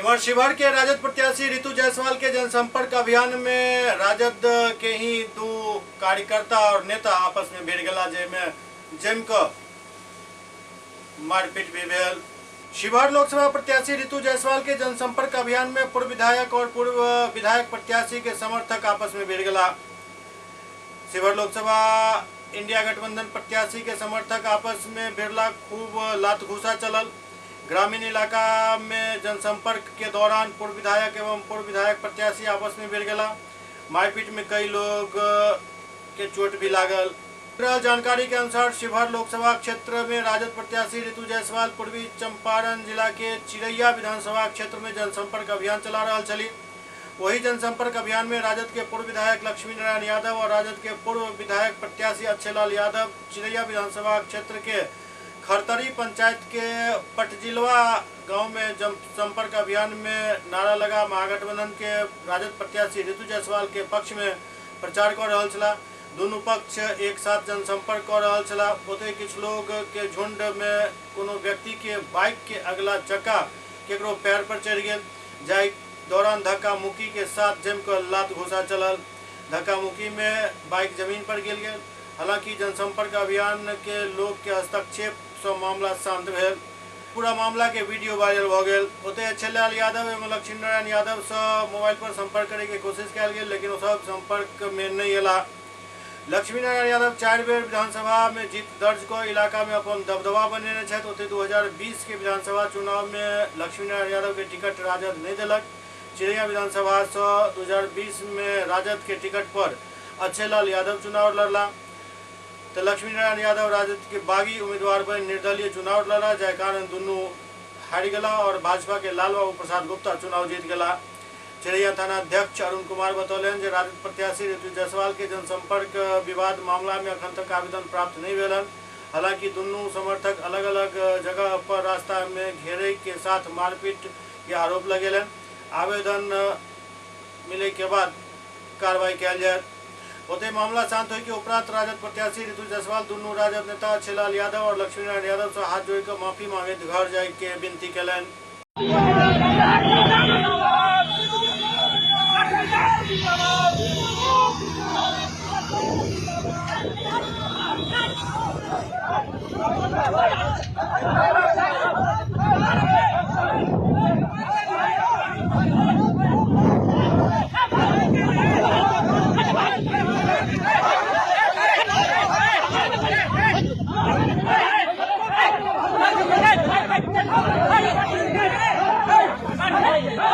इधर शिवहर के राजद प्रत्याशी रितु जायसवाल के जनसंपर्क अभियान में राजद के ही दो कार्यकर्ता और नेता आपस में भिड़ गया, जेमें जमकर मारपीट भी भेल। शिवहर लोकसभा प्रत्याशी रितु जायसवाल के जनसंपर्क अभियान में पूर्व विधायक और पूर्व विधायक प्रत्याशी के समर्थक आपस में भिड़ गया। शिवहर लोकसभा इंडिया गठबंधन प्रत्याशी के समर्थक आपस में भिड़ला, खूब लात घूसा चलल। ग्रामीण इलाका में जनसंपर्क के दौरान पूर्व विधायक एवं पूर्व विधायक प्रत्याशी आपस में भिड़ गया। मारपीट में कई लोग के चोट भी लागल। जानकारी के अनुसार शिवहर लोकसभा क्षेत्र में राजद प्रत्याशी रितु जायसवाल पूर्वी चंपारण जिला के चिरैया विधानसभा क्षेत्र में जनसंपर्क अभियान चला रहा छली। वही जनसंपर्क अभियान में राजद के पूर्व विधायक लक्ष्मी नारायण यादव और राजद के पूर्व विधायक प्रत्याशी अक्षय लाल यादव चिरैया विधानसभा क्षेत्र के खरतरी पंचायत के पटजिलवा गांव में जनसंपर्क अभियान में नारा लगा महागठबंधन के राजद प्रत्याशी रितु जायसवाल के पक्ष में प्रचार कर रहा छला। दोनों पक्ष एक साथ जनसंपर्क कर रहा छला। ओते किछ लोग के झुंड में कोनो व्यक्ति के बाइक के अगला चक्का केकरो पैर पर चढ़ गया, जाय दौरान धक्का मुक्की के साथ जमकर लात घुसा चलल। धक्का मुक्की में बाइक जमीन पर गिर गया। हालांकि जनसंपर्क अभियान के लोग के हस्तक्षेप से मामला शांत भेल। पूरा मामला के वीडियो वायरल हो गया। ओते अक्षय लाल यादव एवं लक्ष्मी नारायण यादव से मोबाइल पर संपर्क करे के कोशिश कल गई, लेकिन वो सब संपर्क में नहीं अला। लक्ष्मी नारायण यादव 4 बेर विधानसभा में जीत दर्ज कर इलाका में अपन दबदबा बनेने छथि। ओते 2020 के विधानसभा चुनाव में लक्ष्मी नारायण यादव के टिकट राजद नहीं दिलक। चिरैया विधानसभा से 2020 में राजद के टिकट पर अक्षय लाल यादव चुनाव लड़ला, तो लक्ष्मी नारायण यादव राजद के बागी उम्मीदवार पर निर्दलीय चुनाव लड़ा, जय कारण दोनों हार गला और भाजपा के लाल बाबू प्रसाद गुप्ता चुनाव जीत गला। चिरैया थाना अध्यक्ष अरुण कुमार बतौलन जे राजद प्रत्याशी रितु जायसवाल के जनसंपर्क विवाद मामला में अखन तक आवेदन प्राप्त नहीं भेलन। हालांकि दोनों समर्थक अलग अलग जगह पर रास्ता में घेरे के साथ मारपीट के आरोप लगेलन। आवेदन मिले के बाद कार्रवाई कल जाए। ओते मामला शांत हो के उपरांत राजद प्रत्याशी रितु जायसवाल दोनों राजद नेता अक्षय लाल यादव और लक्ष्मी नारायण यादव से हाथ जोड़ कर माफी मांगे घर जाए के विनती कलन। Hey!